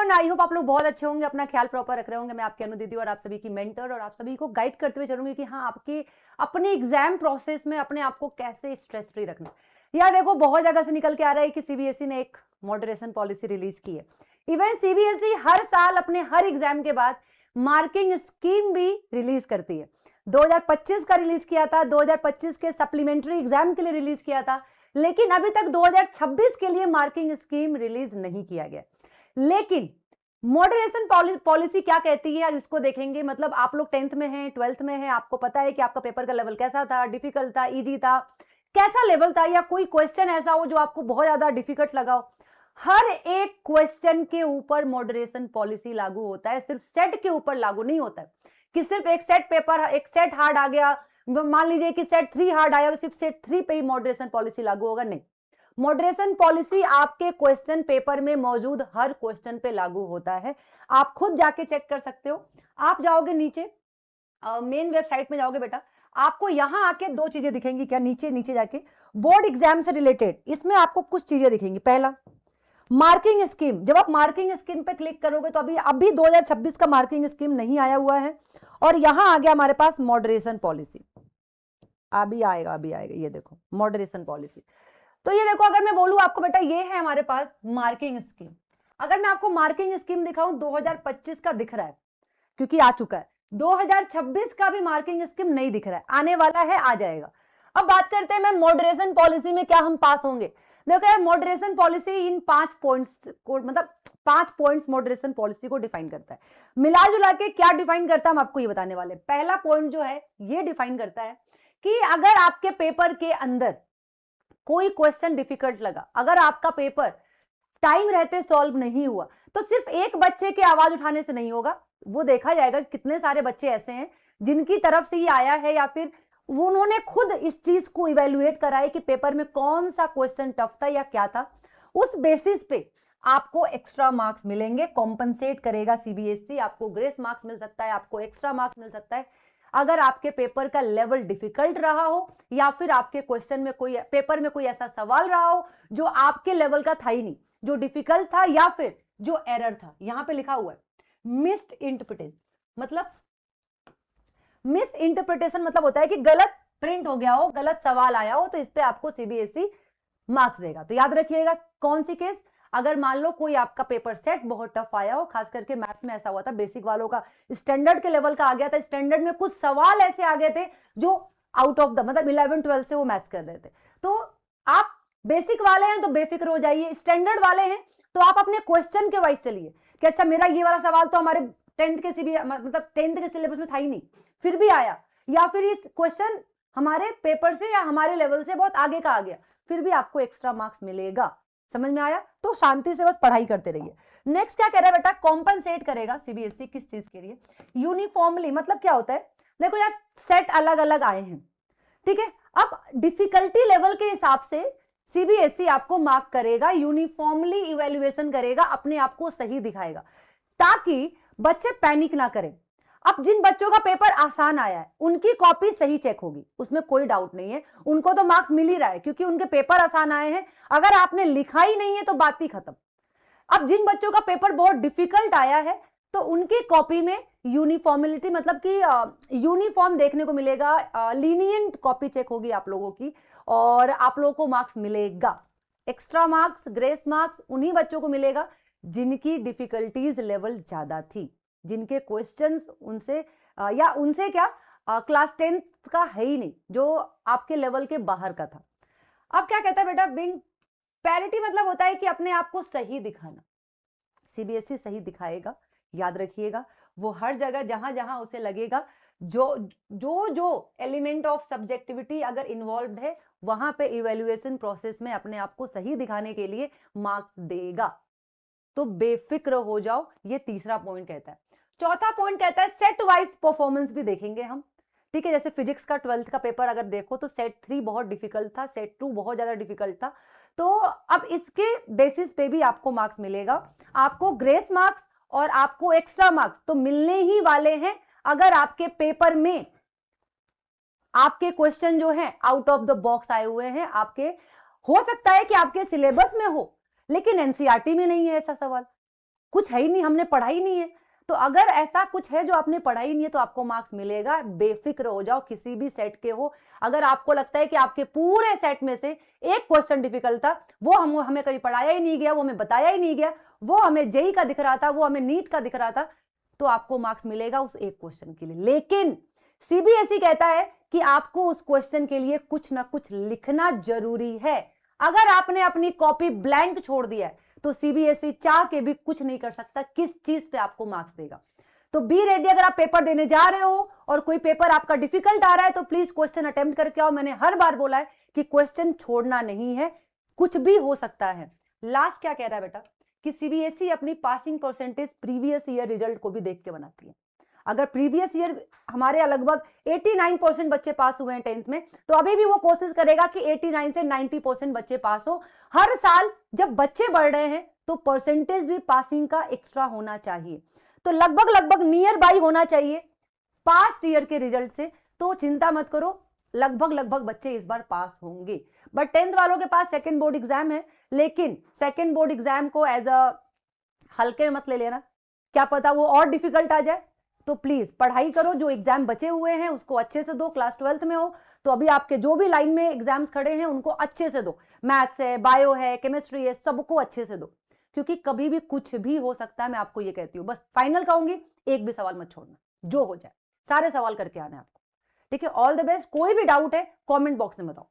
Everyone, I hope आप लोग बहुत अच्छे होंगे, अपना ख्याल प्रॉपर रख रहे होंगे। मैं आपकी अनु दीदी और आप सभी की मेंटर और आप सभी को गाइड करते हुए चलूंगी कि हाँ, आपके अपने एग्जाम प्रोसेस में अपने आप को कैसे स्ट्रेस फ्री रखना। यार देखो, बहुत जगह से निकल के आ रहा है कि सीबीएसई ने एक मॉडरेशन पॉलिसी रिलीज की है। इवन सीबीएसई हर साल अपने हर एग्जाम के बाद मार्किंग स्कीम भी रिलीज करती है। 2025 का रिलीज किया था, 2025 के सप्लीमेंट्री एग्जाम के लिए रिलीज किया था, लेकिन अभी तक 2026 के लिए मार्किंग स्कीम रिलीज नहीं किया गया। लेकिन मॉडरेशन पॉलिसी क्या कहती है, आज इसको देखेंगे। मतलब आप लोग 10th में हैं, 12th में हैं, आपको पता है कि आपका पेपर का लेवल कैसा था, डिफिकल्ट था, इजी था, कैसा लेवल था, या कोई क्वेश्चन ऐसा हो जो आपको बहुत ज्यादा डिफिकल्ट लगा हो। हर एक क्वेश्चन के ऊपर मॉडरेशन पॉलिसी लागू होता है, सिर्फ सेट के ऊपर लागू नहीं होता है कि सिर्फ एक सेट पेपर, एक सेट हार्ड आ गया, मान लीजिए कि सेट 3 हार्ड आया तो सिर्फ सेट 3 पे ही मॉडरेशन पॉलिसी लागू होगा। नहीं, मॉडरेशन पॉलिसी आपके क्वेश्चन पेपर में मौजूद हर क्वेश्चन पे लागू होता है। आप खुद जाके चेक कर सकते हो। आप जाओगे नीचे, मेन वेबसाइट में जाओगे बेटा, आपको यहां आके दो चीजें दिखेंगी। क्या? नीचे नीचे जाके बोर्ड एग्जाम से रिलेटेड इसमें आपको कुछ चीजें दिखेंगी। पहला, मार्किंग स्कीम। जब आप मार्किंग स्कीम पे क्लिक करोगे तो अभी 2026 का मार्किंग स्कीम नहीं आया हुआ है, और यहां आ गया हमारे पास मॉडरेशन पॉलिसी। अभी आएगा ये देखो मॉडरेशन पॉलिसी। तो ये देखो, अगर मैं बोलूं आपको बेटा, ये है हमारे पास मार्किंग स्कीम। अगर मैं आपको मार्किंग स्कीम दिखाऊं, 2025 का दिख रहा है क्योंकि आ चुका है। 2026 का भी मार्किंग स्कीम नहीं दिख रहा है, आने वाला है, आ जाएगा। अब बात करते हैं मैं मॉडरेशन पॉलिसी में क्या हम पास होंगे। देखो यार, मॉडरेशन पॉलिसी इन 5 पॉइंट्स को, मतलब 5 पॉइंट्स मॉडरेशन पॉलिसी को डिफाइन करता है। मिला जुला के क्या डिफाइन करता है हम आपको ये बताने वाले। पहला पॉइंट जो है ये डिफाइन करता है कि अगर आपके पेपर के अंदर कोई क्वेश्चन डिफिकल्ट लगा, अगर आपका पेपर टाइम रहते सॉल्व नहीं हुआ, तो सिर्फ एक बच्चे के आवाज उठाने से नहीं होगा। वो देखा जाएगा कि कितने सारे बच्चे ऐसे हैं जिनकी तरफ से ये आया है, या फिर उन्होंने खुद इस चीज को इवेल्युएट करा है कि पेपर में कौन सा क्वेश्चन टफ था या क्या था। उस बेसिस पे आपको एक्स्ट्रा मार्क्स मिलेंगे, कॉम्पनसेट करेगा सीबीएसई। आपको ग्रेस मार्क्स मिल सकता है, आपको एक्स्ट्रा मार्क्स मिल सकता है अगर आपके पेपर का लेवल डिफिकल्ट रहा हो, या फिर आपके क्वेश्चन में कोई, पेपर में कोई ऐसा सवाल रहा हो जो आपके लेवल का था ही नहीं, जो डिफिकल्ट था, या फिर जो एरर था। यहां पे लिखा हुआ है मिस्ड इंटरप्रिटेशन। मतलब मिस इंटरप्रिटेशन मतलब होता है कि गलत प्रिंट हो गया हो, गलत सवाल आया हो, तो इस पे आपको सीबीएसई मार्क्स देगा। तो याद रखिएगा कौन सी केस, अगर मान लो कोई आपका पेपर सेट बहुत टफ आया हो, खास करके मैथ्स में ऐसा हुआ था, बेसिक वालों का स्टैंडर्ड के लेवल का आ गया था, स्टैंडर्ड में कुछ सवाल ऐसे आ गए थे जो आउट ऑफ द, मतलब 11-12 से वो मैच कर रहे थे, तो आप बेसिक वाले हैं तो बेफिक्र हो जाइए, स्टैंडर्ड वाले हैं तो आप अपने क्वेश्चन के वाइज चलिए कि अच्छा, मेरा ये वाला सवाल तो हमारे 10th के मतलब 10th के सिलेबस में था ही नहीं, फिर भी आया, या फिर इस क्वेश्चन हमारे पेपर से या हमारे लेवल से बहुत आगे का आ गया, फिर भी आपको एक्स्ट्रा मार्क्स मिलेगा। समझ में आया? तो शांति से बस पढ़ाई करते रहिए। नेक्स्ट क्या कह रहा है बेटा, कॉम्पनसेट करेगा सीबीएसई किस चीज के लिए? यूनिफॉर्मली। मतलब क्या होता है, देखो यार, सेट अलग अलग आए हैं, ठीक है। अब डिफिकल्टी लेवल के हिसाब से सीबीएसई आपको मार्क करेगा, यूनिफॉर्मली इवेल्युएशन करेगा, अपने आप को सही दिखाएगा, ताकि बच्चे पैनिक ना करें। अब जिन बच्चों का पेपर आसान आया है उनकी कॉपी सही चेक होगी, उसमें कोई डाउट नहीं है, उनको तो मार्क्स मिल ही रहा है क्योंकि उनके पेपर आसान आए हैं। अगर आपने लिखा ही नहीं है तो बात ही खत्म। अब जिन बच्चों का पेपर बहुत डिफिकल्ट आया है तो उनकी कॉपी में यूनिफॉर्मिलिटी, मतलब कि यूनिफॉर्म देखने को मिलेगा, लीनियंट कॉपी चेक होगी आप लोगों की, और आप लोगों को मार्क्स मिलेगा। एक्स्ट्रा मार्क्स, ग्रेस मार्क्स उन्हीं बच्चों को मिलेगा जिनकी डिफिकल्टीज लेवल ज्यादा थी, जिनके क्वेश्चंस उनसे या उनसे क्या क्लास 10th का है ही नहीं, जो आपके लेवल के बाहर का था। अब क्या कहता है बेटा, बिंग पैरिटी मतलब होता है कि अपने आप को सही दिखाना। सीबीएसई सही दिखाएगा, याद रखिएगा। वो हर जगह जहां जहां उसे लगेगा जो जो जो एलिमेंट ऑफ सब्जेक्टिविटी अगर इन्वॉल्व है, वहां पे इवेल्युएशन प्रोसेस में अपने आप को सही दिखाने के लिए मार्क्स देगा। तो बेफिक्र हो जाओ, ये तीसरा पॉइंट कहता है। चौथा पॉइंट कहता है सेट वाइज परफॉर्मेंस भी देखेंगे हम, ठीक है। जैसे फिजिक्स का 12th का पेपर अगर देखो तो सेट 3 बहुत डिफिकल्ट था, सेट 2 बहुत ज्यादा डिफिकल्ट था, तो अब इसके बेसिस पे भी आपको मार्क्स मिलेगा। आपको ग्रेस मार्क्स और आपको एक्स्ट्रा मार्क्स तो मिलने ही वाले हैं अगर आपके पेपर में आपके क्वेश्चन जो है आउट ऑफ द बॉक्स आए हुए हैं। आपके हो सकता है कि आपके सिलेबस में हो, लेकिन एनसीईआरटी में नहीं है ऐसा सवाल, कुछ है ही नहीं, हमने पढ़ा ही नहीं है। तो अगर ऐसा कुछ है जो आपने पढ़ा ही नहीं है तो आपको मार्क्स मिलेगा, बेफिक्र हो जाओ, किसी भी सेट के हो। अगर आपको लगता है कि आपके पूरे सेट में से एक क्वेश्चन डिफिकल्ट था, वो हमें कभी पढ़ाया ही नहीं गया, वो हमें बताया ही नहीं गया, वो हमें जेई का दिख रहा था, वो हमें नीट का दिख रहा था, तो आपको मार्क्स मिलेगा उस एक क्वेश्चन के लिए। लेकिन सीबीएसई कहता है कि आपको उस क्वेश्चन के लिए कुछ ना कुछ लिखना जरूरी है। अगर आपने अपनी कॉपी ब्लैंक छोड़ दिया है तो सीबीएसई चाह के भी कुछ नहीं कर सकता किस चीज पे आपको मार्क्स देगा। तो बी रेडी, अगर आप पेपर देने जा रहे हो और कोई पेपर आपका डिफिकल्ट आ रहा है तो प्लीज क्वेश्चन अटेम्प्ट करके आओ। मैंने हर बार बोला है कि क्वेश्चन छोड़ना नहीं है, कुछ भी हो सकता है। लास्ट क्या कह रहा है बेटा कि सीबीएसई अपनी passing percentage previous year result को भी देख के बनाती है। अगर प्रीवियस ईयर हमारे लगभग 89% बच्चे पास हुए हैं 10th में, तो अभी भी वो कोशिश करेगा कि 89 से 90% बच्चे पास हो। हर साल जब बच्चे बढ़ रहे हैं तो परसेंटेज भी पासिंग का एक्स्ट्रा होना चाहिए, तो लगभग नियर बाई होना चाहिए पास्ट ईयर के रिजल्ट से। तो चिंता मत करो, लगभग बच्चे इस बार पास होंगे। बट 10th वालों के पास सेकेंड बोर्ड एग्जाम है, लेकिन सेकेंड बोर्ड एग्जाम को एज अ हल्के मत ले लेना, क्या पता वो और डिफिकल्ट आ जाए। तो प्लीज पढ़ाई करो, जो एग्जाम बचे हुए हैं उसको अच्छे से दो। क्लास 12th में हो तो अभी आपके जो भी लाइन में एग्जाम्स खड़े हैं उनको अच्छे से दो, मैथ्स है, बायो है, केमिस्ट्री है, सबको अच्छे से दो, क्योंकि कभी भी कुछ भी हो सकता है। मैं आपको ये कहती हूँ, बस फाइनल कहूंगी, एक भी सवाल मत छोड़ना, जो हो जाए सारे सवाल करके आना है आपको। ठीक है, ऑल द बेस्ट। कोई भी डाउट है कॉमेंट बॉक्स में बताओ।